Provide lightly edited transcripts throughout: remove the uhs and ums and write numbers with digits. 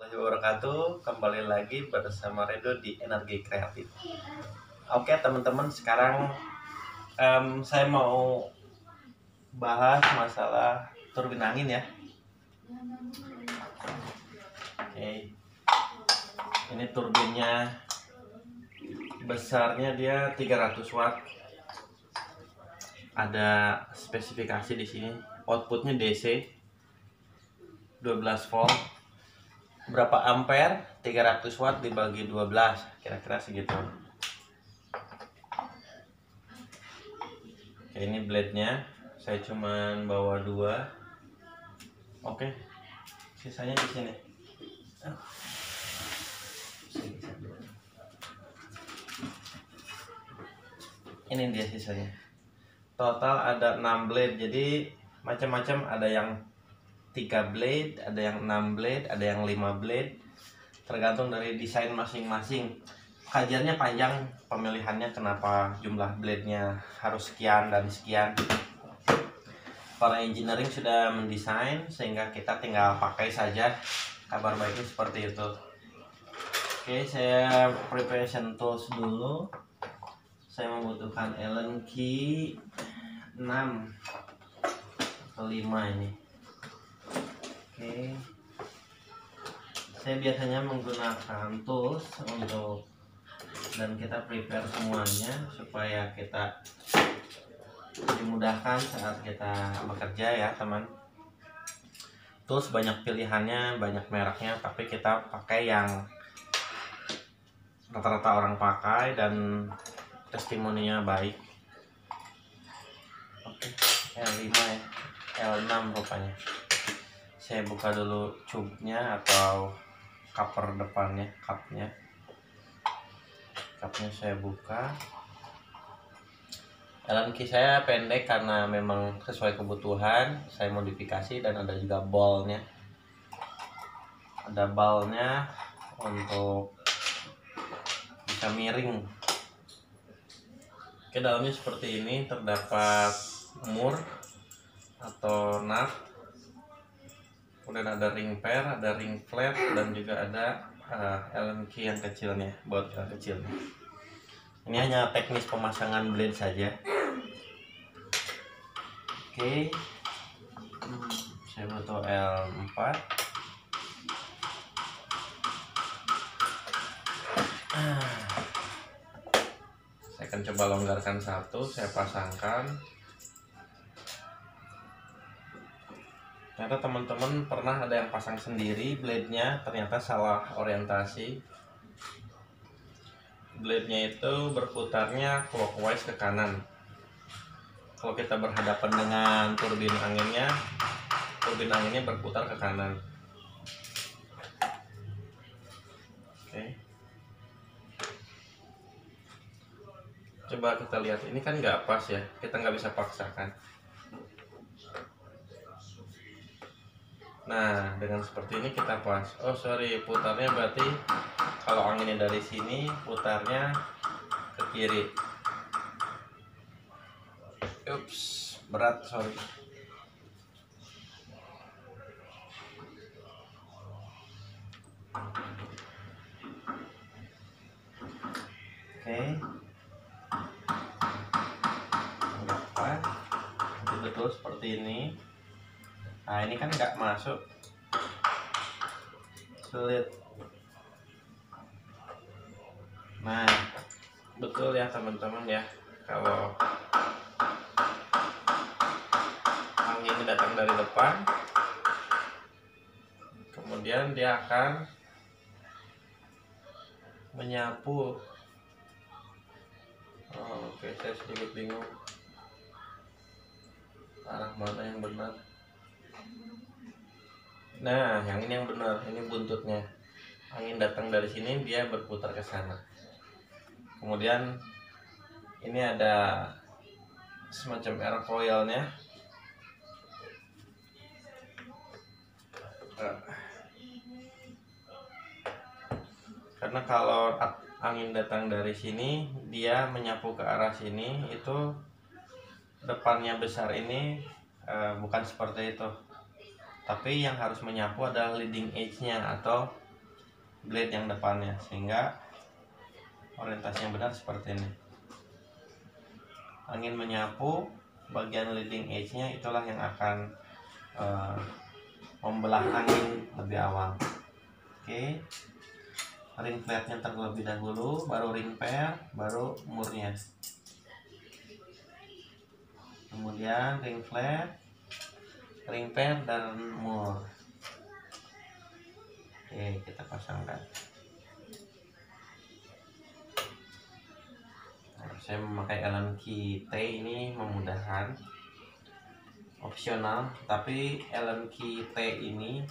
warahmatullahi wabarakatuh. Kembali lagi bersama Redo di Energi Kreatif. Oke teman-teman, sekarang saya mau bahas masalah turbin angin ya. Oke, ini turbinnya besarnya dia 300 watt. Ada spesifikasi di sini. Outputnya DC 12 volt. Berapa ampere? 300 watt dibagi 12, kira-kira segitu. Oke, ini blade-nya. Saya cuman bawa 2. Oke. Sisanya di sini. Ini dia sisanya. Total ada 6 blade. Jadi macam-macam, ada yang 3 blade, ada yang 6 blade, ada yang 5 blade. Tergantung dari desain masing-masing. Kajiannya panjang, pemilihannya kenapa jumlah blade-nya harus sekian dan sekian. Para engineering sudah mendesain sehingga kita tinggal pakai saja. Kabar baiknya seperti itu. Oke, saya preparation tools dulu. Saya membutuhkan Allen key 6 atau 5 ini. Oke. Saya biasanya menggunakan tools untuk, dan kita prepare semuanya supaya kita dimudahkan saat kita bekerja ya teman. Tools banyak pilihannya, banyak mereknya, tapi kita pakai yang rata-rata orang pakai dan testimoninya baik. Oke, L5 ya, L6 rupanya. Saya buka dulu tube-nya atau cover depannya, cupnya saya buka. Allen key saya pendek karena memang sesuai kebutuhan. Saya modifikasi dan ada juga ballnya. Ada ballnya untuk bisa miring. Oke, dalamnya seperti ini. Terdapat mur atau nut. Kemudian ada ring pair, ada ring flat, dan juga ada Allen key yang kecilnya, baut yang kecilnya. Ini hanya teknis pemasangan blade saja. Oke, saya butuh L4. Saya akan coba longgarkan satu, saya pasangkan. Ternyata teman-teman pernah ada yang pasang sendiri blade-nya, ternyata salah orientasi. Blade-nya itu berputarnya clockwise ke kanan. Kalau kita berhadapan dengan turbin anginnya berputar ke kanan. Oke. Coba kita lihat, ini kan nggak pas ya, kita nggak bisa paksakan. Nah, dengan seperti ini kita pas. Oh sorry, putarnya berarti kalau anginnya dari sini, putarnya ke kiri. Ups, berat, sorry. Oke. Betul seperti ini. Nah, ini kan nggak masuk, sulit. Nah, betul ya teman-teman ya, kalau angin datang dari depan, kemudian dia akan menyapu. Oke, saya sedikit bingung arah mana yang benar. Nah, yang ini yang benar, ini buntutnya. Angin datang dari sini, dia berputar ke sana. Kemudian ini ada semacam airfoilnya. Karena kalau angin datang dari sini, dia menyapu ke arah sini, itu depannya besar ini bukan seperti itu. Tapi yang harus menyapu adalah leading edge-nya atau blade yang depannya, sehingga orientasi yang benar seperti ini. Angin menyapu bagian leading edge-nya, itulah yang akan membelah angin lebih awal. Oke, ring flare-nya terlebih dahulu, baru ring pair, baru murnya. Kemudian ring flare, ring pair, dan mur. Oke, kita pasangkan. Saya memakai Allen key T, ini memudahkan, opsional, tapi Allen key T ini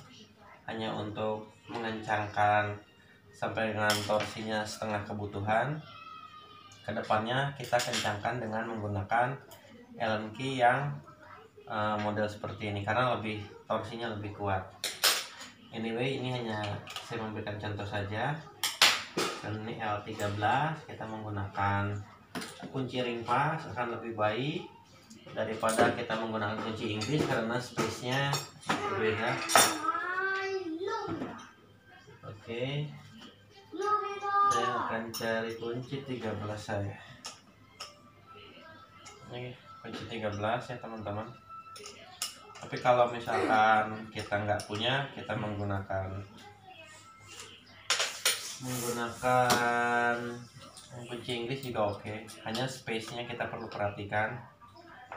hanya untuk mengencangkan sampai dengan torsinya setengah kebutuhan. Kedepannya kita kencangkan dengan menggunakan Allen key yang model seperti ini karena torsinya lebih kuat. Anyway, ini hanya saya memberikan contoh saja. Dan ini L13, kita menggunakan kunci ring pas akan lebih baik daripada kita menggunakan kunci Inggris karena space-nya berbeda. Oke, saya akan cari kunci 13 saya. Ini kunci 13 ya teman-teman. Tapi kalau misalkan kita nggak punya, kita menggunakan kunci Inggris juga oke. Hanya space-nya kita perlu perhatikan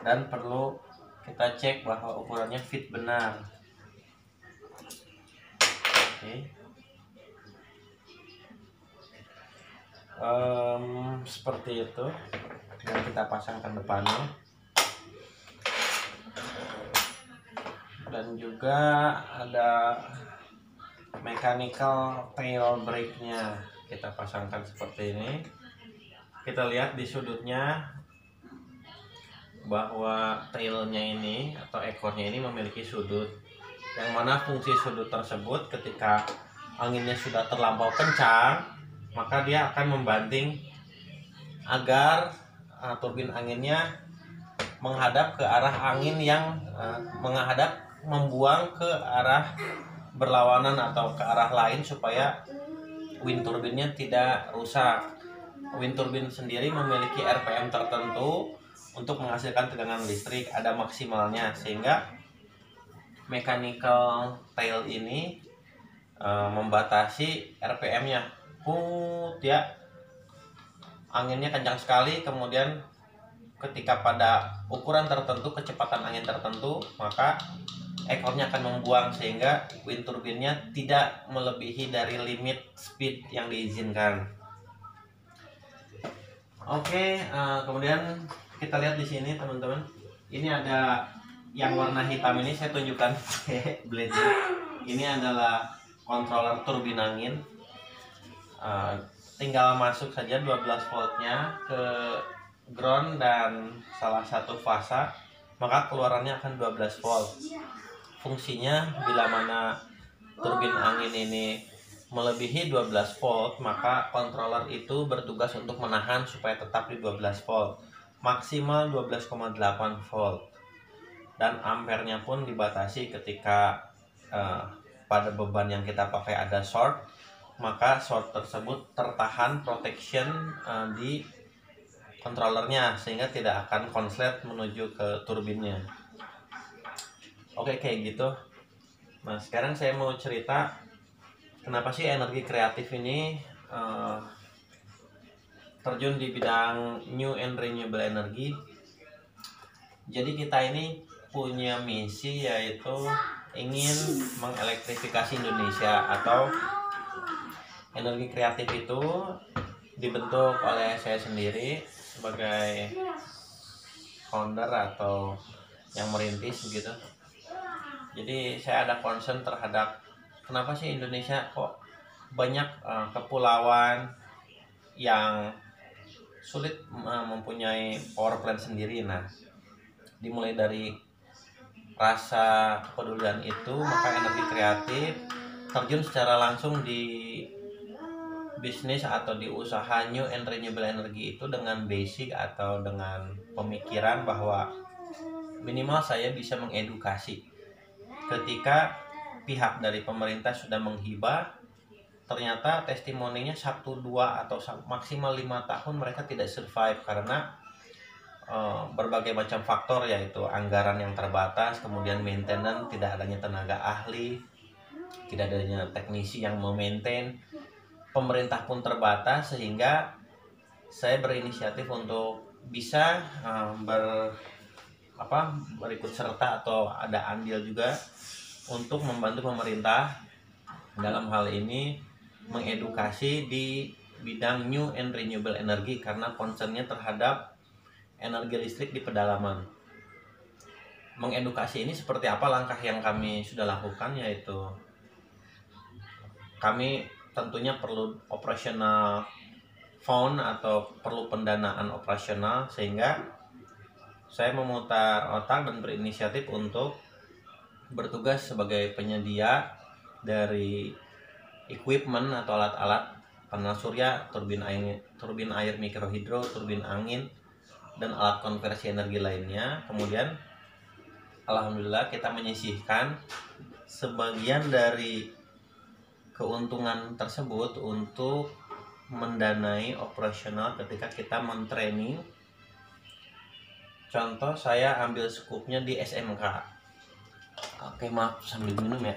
dan perlu kita cek bahwa ukurannya fit benar. Oke. Seperti itu. Dan kita pasangkan depannya. Dan juga ada mechanical tail brake-nya, kita pasangkan seperti ini. Kita lihat di sudutnya bahwa tailnya ini atau ekornya ini memiliki sudut, yang mana fungsi sudut tersebut ketika anginnya sudah terlampau kencang, maka dia akan membanting agar turbin anginnya menghadap ke arah angin yang membuang ke arah berlawanan atau ke arah lain supaya wind turbinnya tidak rusak. Wind turbin sendiri memiliki RPM tertentu untuk menghasilkan tegangan listrik, ada maksimalnya, sehingga mechanical tail ini membatasi RPM-nya. Ya, anginnya kencang sekali, kemudian ketika pada ukuran tertentu, kecepatan angin tertentu, maka ekornya akan membuang sehingga wind turbinnya tidak melebihi dari limit speed yang diizinkan. Oke, kemudian kita lihat di sini teman-teman. Ini ada yang warna hitam ini, saya tunjukkan blade. Ini adalah controller turbin angin. Tinggal masuk saja 12 voltnya ke ground dan salah satu fasa, maka keluarannya akan 12 volt. Fungsinya bila mana turbin angin ini melebihi 12 volt, maka controller itu bertugas untuk menahan supaya tetap di 12 volt, maksimal 12,8 volt. Dan ampernya pun dibatasi ketika pada beban yang kita pakai ada short, maka short tersebut tertahan protection di controllernya sehingga tidak akan konslet menuju ke turbinnya. Oke, kayak gitu. Nah, sekarang saya mau cerita kenapa sih energi kreatif ini terjun di bidang new and renewable energy. Jadi kita ini punya misi, yaitu ingin mengelektrifikasi Indonesia, atau energi kreatif itu dibentuk oleh saya sendiri sebagai founder atau yang merintis begitu. Jadi saya ada concern terhadap kenapa sih Indonesia kok banyak kepulauan yang sulit mempunyai power plant sendiri. Nah, dimulai dari rasa kepedulian itu, maka energi kreatif terjun secara langsung di bisnis atau di usaha new and renewable energy itu dengan basic atau dengan pemikiran bahwa minimal saya bisa mengedukasi ketika pihak dari pemerintah sudah menghibah ternyata testimoninya 1, 2 atau maksimal 5 tahun mereka tidak survive karena berbagai macam faktor, yaitu anggaran yang terbatas, kemudian maintenance, tidak adanya tenaga ahli, tidak adanya teknisi yang memaintain, pemerintah pun terbatas, sehingga saya berinisiatif untuk bisa berikut serta atau ada andil juga untuk membantu pemerintah dalam hal ini mengedukasi di bidang new and renewable energy, karena concernnya terhadap energi listrik di pedalaman. Mengedukasi ini seperti apa langkah yang kami sudah lakukan, yaitu kami tentunya perlu operational fund atau perlu pendanaan operasional, sehingga saya memutar otak dan berinisiatif untuk bertugas sebagai penyedia dari equipment atau alat-alat panel surya, turbin air mikrohidro, turbin angin, dan alat konversi energi lainnya. Kemudian alhamdulillah kita menyisihkan sebagian dari keuntungan tersebut untuk mendanai operasional ketika kita mentraining. Contoh, saya ambil skupnya di SMK. Oke, maaf sambil minum ya.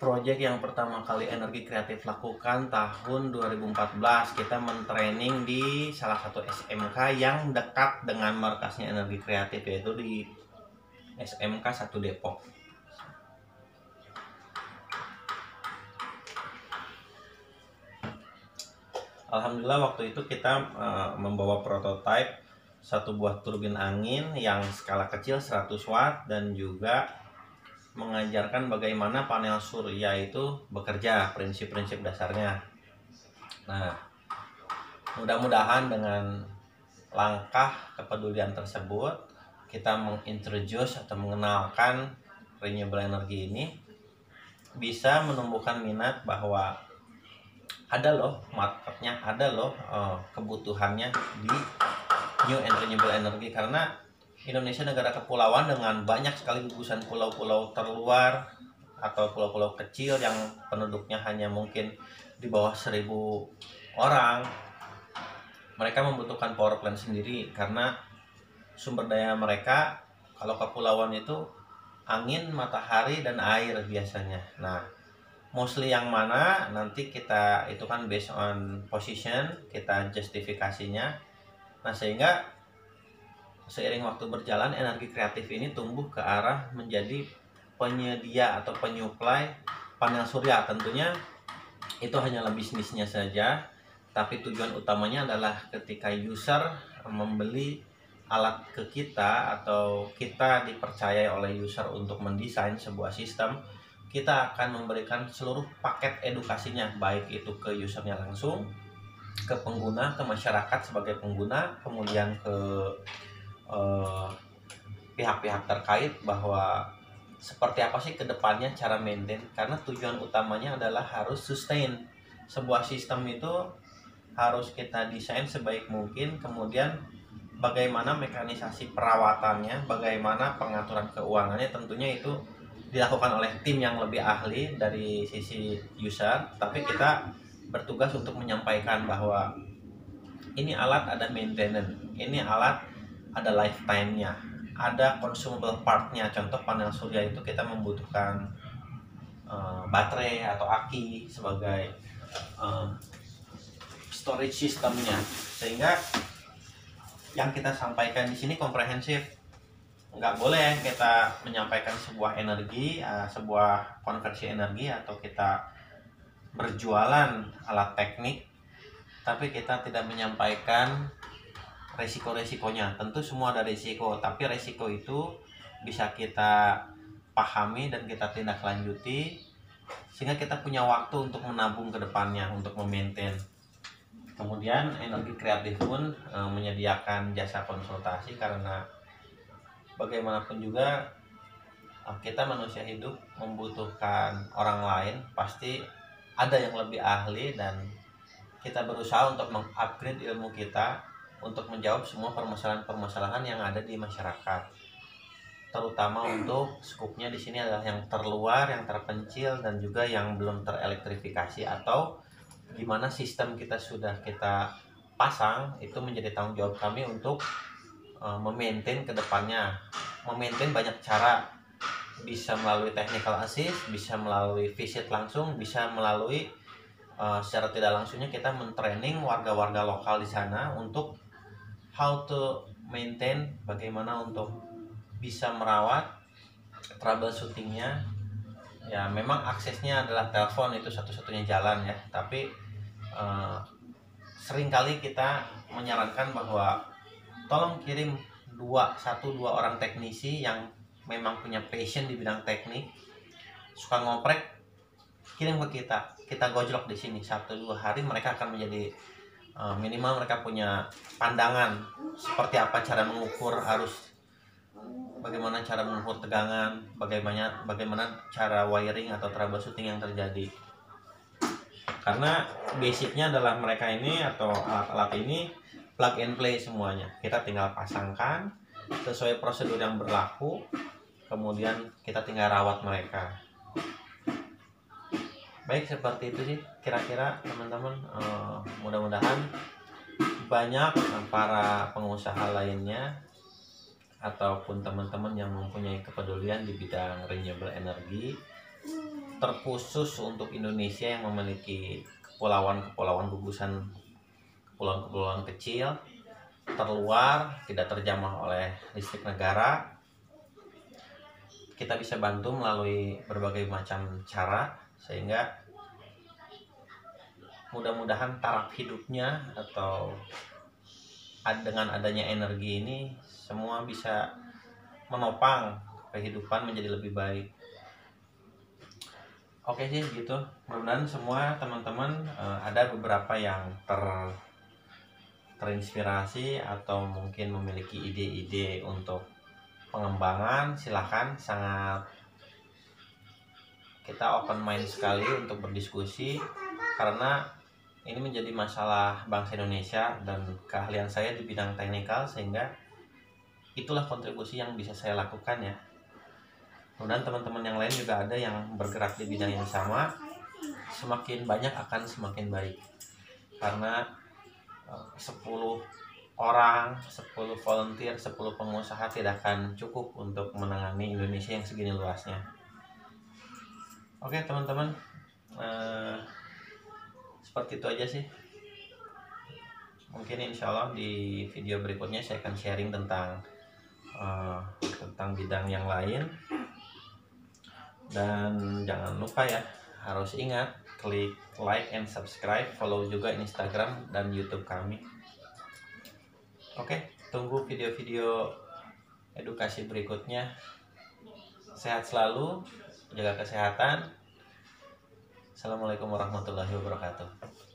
Proyek yang pertama kali Energi Kreatif lakukan tahun 2014, kita mentraining di salah satu SMK yang dekat dengan markasnya Energi Kreatif, yaitu di SMK 1 Depok. Alhamdulillah waktu itu kita membawa prototipe satu buah turbin angin yang skala kecil 100 watt dan juga mengajarkan bagaimana panel surya itu bekerja, prinsip-prinsip dasarnya. Nah, mudah-mudahan dengan langkah kepedulian tersebut kita mengintroduce atau mengenalkan renewable energy ini bisa menumbuhkan minat bahwa ada loh marketnya, ada loh kebutuhannya di new and renewable energy, karena Indonesia negara kepulauan dengan banyak sekali gugusan pulau-pulau terluar atau pulau-pulau kecil yang penduduknya hanya mungkin di bawah 1.000 orang. Mereka membutuhkan power plant sendiri karena sumber daya mereka kalau kepulauan itu angin, matahari, dan air biasanya. Nah, mostly yang mana nanti kita itu kan based on position, kita justifikasinya. Nah, sehingga seiring waktu berjalan Energi Kreatif ini tumbuh ke arah menjadi penyedia atau penyuplai panel surya. Tentunya itu hanyalah bisnisnya saja, tapi tujuan utamanya adalah ketika user membeli alat ke kita atau kita dipercaya oleh user untuk mendesain sebuah sistem, kita akan memberikan seluruh paket edukasinya, baik itu ke usernya langsung, ke pengguna, ke masyarakat sebagai pengguna, kemudian ke pihak-pihak terkait bahwa seperti apa sih kedepannya cara maintain, karena tujuan utamanya adalah harus sustain. Sebuah sistem itu harus kita desain sebaik mungkin, kemudian bagaimana mekanisasi perawatannya, bagaimana pengaturan keuangannya, tentunya itu dilakukan oleh tim yang lebih ahli dari sisi user, tapi kita bertugas untuk menyampaikan bahwa ini alat ada maintenance, ini alat ada lifetime-nya, ada consumable part-nya. Contoh panel surya itu kita membutuhkan baterai atau aki sebagai storage sistemnya, sehingga yang kita sampaikan di sini komprehensif. Nggak boleh kita menyampaikan sebuah energi, sebuah konversi energi, atau kita berjualan alat teknik tapi kita tidak menyampaikan resiko-resikonya. Tentu semua ada resiko, tapi resiko itu bisa kita pahami dan kita tindak lanjuti sehingga kita punya waktu untuk menabung ke depannya, untuk memaintain. Kemudian Energi Kreatif pun menyediakan jasa konsultasi, karena bagaimanapun juga kita manusia hidup membutuhkan orang lain, pasti ada yang lebih ahli, dan kita berusaha untuk mengupgrade ilmu kita untuk menjawab semua permasalahan-permasalahan yang ada di masyarakat. terutama untuk skupnya di sini adalah yang terluar, yang terpencil, dan juga yang belum terelektrifikasi, atau gimana sistem kita sudah kita pasang itu menjadi tanggung jawab kami untuk memaintain ke depannya. Memaintain banyak cara, bisa melalui technical assist, bisa melalui visit langsung, bisa melalui secara tidak langsungnya kita mentraining warga-warga lokal di sana untuk how to maintain, bagaimana untuk bisa merawat, troubleshootingnya. Ya memang aksesnya adalah telepon, itu satu-satunya jalan ya, tapi seringkali kita menyarankan bahwa tolong kirim satu dua orang teknisi yang memang punya passion di bidang teknik, suka ngoprek, kirim ke kita gojlok di sini 1-2 hari. Mereka akan menjadi minimal mereka punya pandangan seperti apa cara mengukur arus, bagaimana cara mengukur tegangan, bagaimana cara wiring atau troubleshooting yang terjadi. Karena basicnya adalah mereka ini atau alat-alat ini plug and play semuanya. Kita tinggal pasangkan sesuai prosedur yang berlaku, kemudian kita tinggal rawat mereka. Baik, seperti itu sih kira-kira teman-teman. Mudah-mudahan banyak para pengusaha lainnya ataupun teman-teman yang mempunyai kepedulian di bidang renewable energy, terkhusus untuk Indonesia yang memiliki kepulauan gugusan, kepulauan kecil, terluar, tidak terjamah oleh listrik negara, kita bisa bantu melalui berbagai macam cara, sehingga mudah-mudahan taraf hidupnya atau dengan adanya energi ini semua bisa menopang kehidupan menjadi lebih baik. Oke sih gitu. Mudah-mudahan semua teman-teman ada beberapa yang terinspirasi atau mungkin memiliki ide-ide untuk pengembangan. Silahkan, sangat kita open mind sekali untuk berdiskusi, karena ini menjadi masalah bangsa Indonesia dan keahlian saya di bidang teknikal, sehingga itulah kontribusi yang bisa saya lakukan ya. Kemudian teman-teman yang lain juga ada yang bergerak di bidang yang sama. Semakin banyak akan semakin baik, karena 10 orang, 10 volunteer, 10 pengusaha tidak akan cukup untuk menangani Indonesia yang segini luasnya. Oke teman-teman, seperti itu aja sih. Mungkin insya Allah di video berikutnya saya akan sharing tentang bidang yang lain. Dan jangan lupa ya, harus ingat klik like and subscribe, follow juga Instagram dan YouTube kami. Oke, tunggu video-video edukasi berikutnya. Sehat selalu, jaga kesehatan. Assalamualaikum warahmatullahi wabarakatuh.